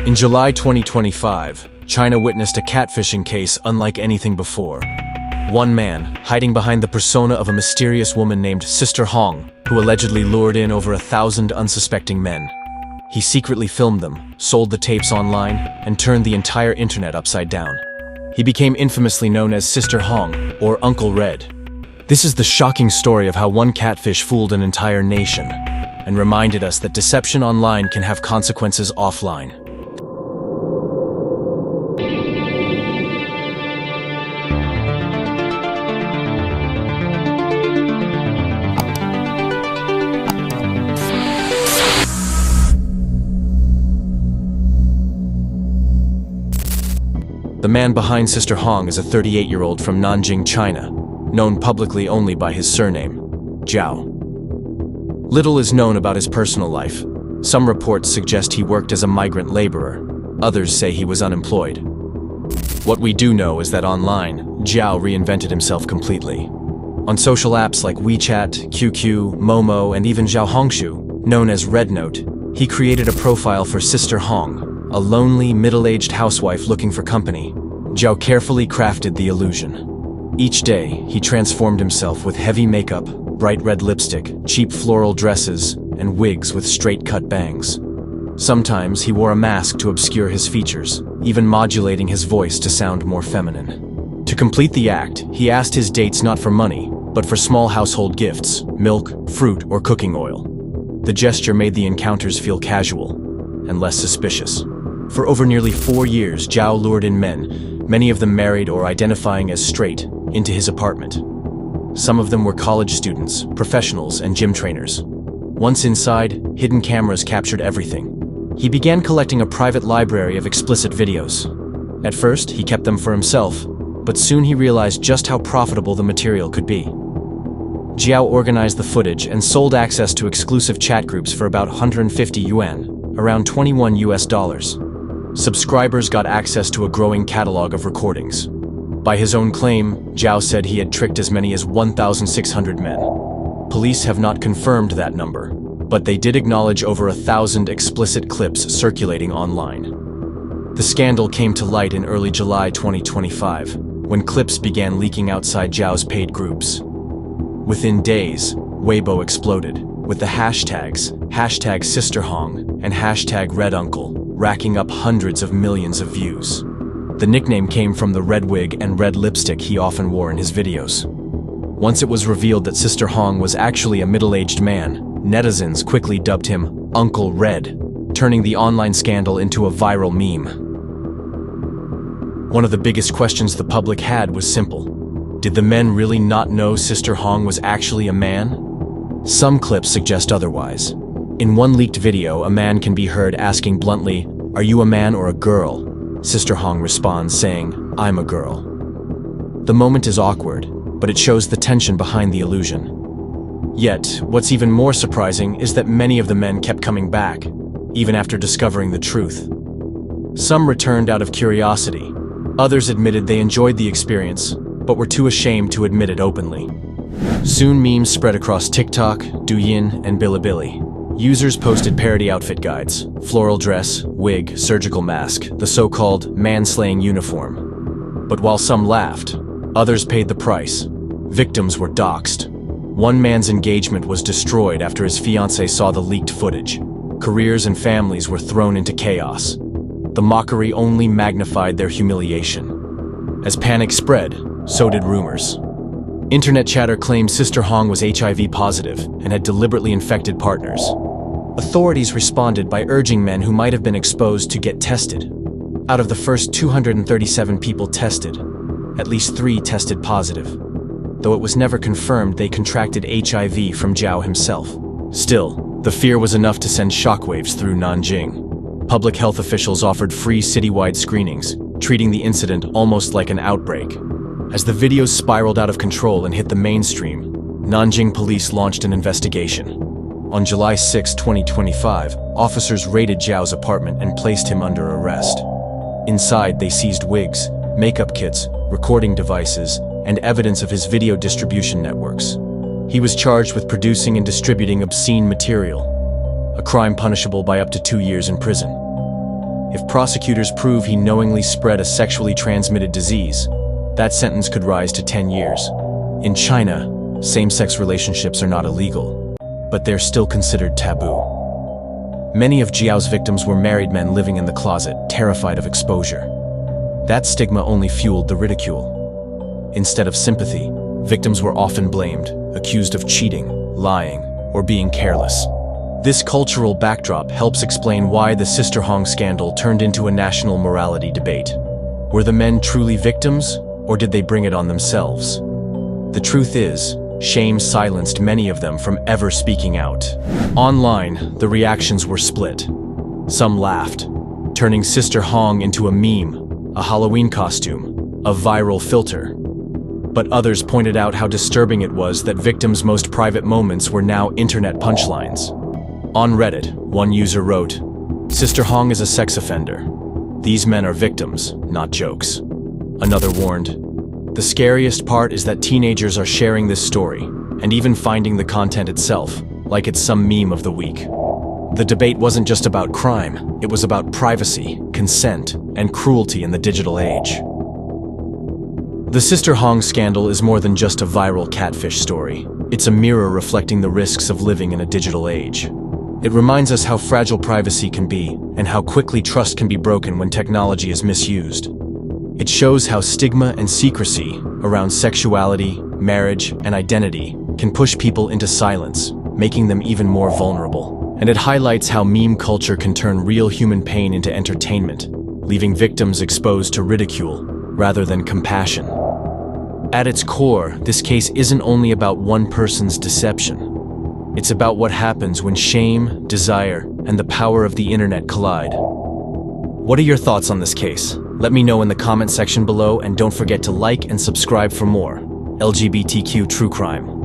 In July 2025, China witnessed a catfishing case unlike anything before. One man, hiding behind the persona of a mysterious woman named Sister Hong, who allegedly lured in over 1,000 unsuspecting men. He secretly filmed them, sold the tapes online, and turned the entire internet upside down. He became infamously known as Sister Hong, or Uncle Red. This is the shocking story of how one catfish fooled an entire nation, and reminded us that deception online can have consequences offline. The man behind Sister Hong is a 38-year-old from Nanjing, China, known publicly only by his surname, Zhao. Little is known about his personal life. Some reports suggest he worked as a migrant laborer. Others say he was unemployed. What we do know is that online, Zhao reinvented himself completely. On social apps like WeChat, QQ, Momo, and even Xiaohongshu, known as Red Note, he created a profile for Sister Hong, a lonely, middle-aged housewife looking for company. Zhao carefully crafted the illusion. Each day, he transformed himself with heavy makeup, bright red lipstick, cheap floral dresses, and wigs with straight-cut bangs. Sometimes he wore a mask to obscure his features, even modulating his voice to sound more feminine. To complete the act, he asked his dates not for money, but for small household gifts, milk, fruit, or cooking oil. The gesture made the encounters feel casual and less suspicious. For over nearly 4 years, Zhao lured in men, many of them married or identifying as straight, into his apartment. Some of them were college students, professionals, and gym trainers. Once inside, hidden cameras captured everything. He began collecting a private library of explicit videos. At first, he kept them for himself, but soon he realized just how profitable the material could be. Zhao organized the footage and sold access to exclusive chat groups for about 150 yuan, around $21 US. Subscribers got access to a growing catalog of recordings. By his own claim, Zhao said he had tricked as many as 1,600 men. Police have not confirmed that number, but they did acknowledge over 1,000 explicit clips circulating online. The scandal came to light in early July 2025, when clips began leaking outside Zhao's paid groups. Within days, Weibo exploded, with the hashtags #SisterHong and #RedUncle racking up hundreds of millions of views. The nickname came from the red wig and red lipstick he often wore in his videos. Once it was revealed that Sister Hong was actually a middle-aged man, netizens quickly dubbed him Uncle Red, turning the online scandal into a viral meme. One of the biggest questions the public had was simple. Did the men really not know Sister Hong was actually a man? Some clips suggest otherwise. In one leaked video, a man can be heard asking bluntly, "Are you a man or a girl?" Sister Hong responds saying, "I'm a girl." The moment is awkward, but it shows the tension behind the illusion. Yet, what's even more surprising is that many of the men kept coming back, even after discovering the truth. Some returned out of curiosity. Others admitted they enjoyed the experience, but were too ashamed to admit it openly. Soon memes spread across TikTok, Douyin, and Bilibili. Users posted parody outfit guides: floral dress, wig, surgical mask, the so-called man-slaying uniform. But while some laughed, others paid the price. Victims were doxxed. One man's engagement was destroyed after his fiancée saw the leaked footage. Careers and families were thrown into chaos. The mockery only magnified their humiliation. As panic spread, so did rumors. Internet chatter claimed Sister Hong was HIV positive and had deliberately infected partners. Authorities responded by urging men who might have been exposed to get tested. Out of the first 237 people tested, at least 3 tested positive. Though it was never confirmed they contracted HIV from Zhao himself. Still, the fear was enough to send shockwaves through Nanjing. Public health officials offered free citywide screenings, treating the incident almost like an outbreak. As the videos spiraled out of control and hit the mainstream, Nanjing police launched an investigation. On July 6, 2025, officers raided Zhao's apartment and placed him under arrest. Inside, they seized wigs, makeup kits, recording devices, and evidence of his video distribution networks. He was charged with producing and distributing obscene material, a crime punishable by up to 2 years in prison. If prosecutors prove he knowingly spread a sexually transmitted disease, that sentence could rise to 10 years. In China, same-sex relationships are not illegal, but they're still considered taboo. Many of Jiao's victims were married men living in the closet, terrified of exposure. That stigma only fueled the ridicule. Instead of sympathy, victims were often blamed, accused of cheating, lying, or being careless. This cultural backdrop helps explain why the Sister Hong scandal turned into a national morality debate. Were the men truly victims, or did they bring it on themselves? The truth is, shame silenced many of them from ever speaking out. Online, the reactions were split. Some laughed, turning Sister Hong into a meme, a Halloween costume, a viral filter. But others pointed out how disturbing it was that victims' most private moments were now internet punchlines. On Reddit, one user wrote, "Sister Hong is a sex offender. These men are victims, not jokes." Another warned, "The scariest part is that teenagers are sharing this story, and even finding the content itself, like it's some meme of the week." The debate wasn't just about crime, it was about privacy, consent, and cruelty in the digital age. The Sister Hong scandal is more than just a viral catfish story. It's a mirror reflecting the risks of living in a digital age. It reminds us how fragile privacy can be, and how quickly trust can be broken when technology is misused. It shows how stigma and secrecy around sexuality, marriage, and identity can push people into silence, making them even more vulnerable. And it highlights how meme culture can turn real human pain into entertainment, leaving victims exposed to ridicule rather than compassion. At its core, this case isn't only about one person's deception. It's about what happens when shame, desire, and the power of the internet collide. What are your thoughts on this case? Let me know in the comment section below, and don't forget to like and subscribe for more LGBTQ true crime.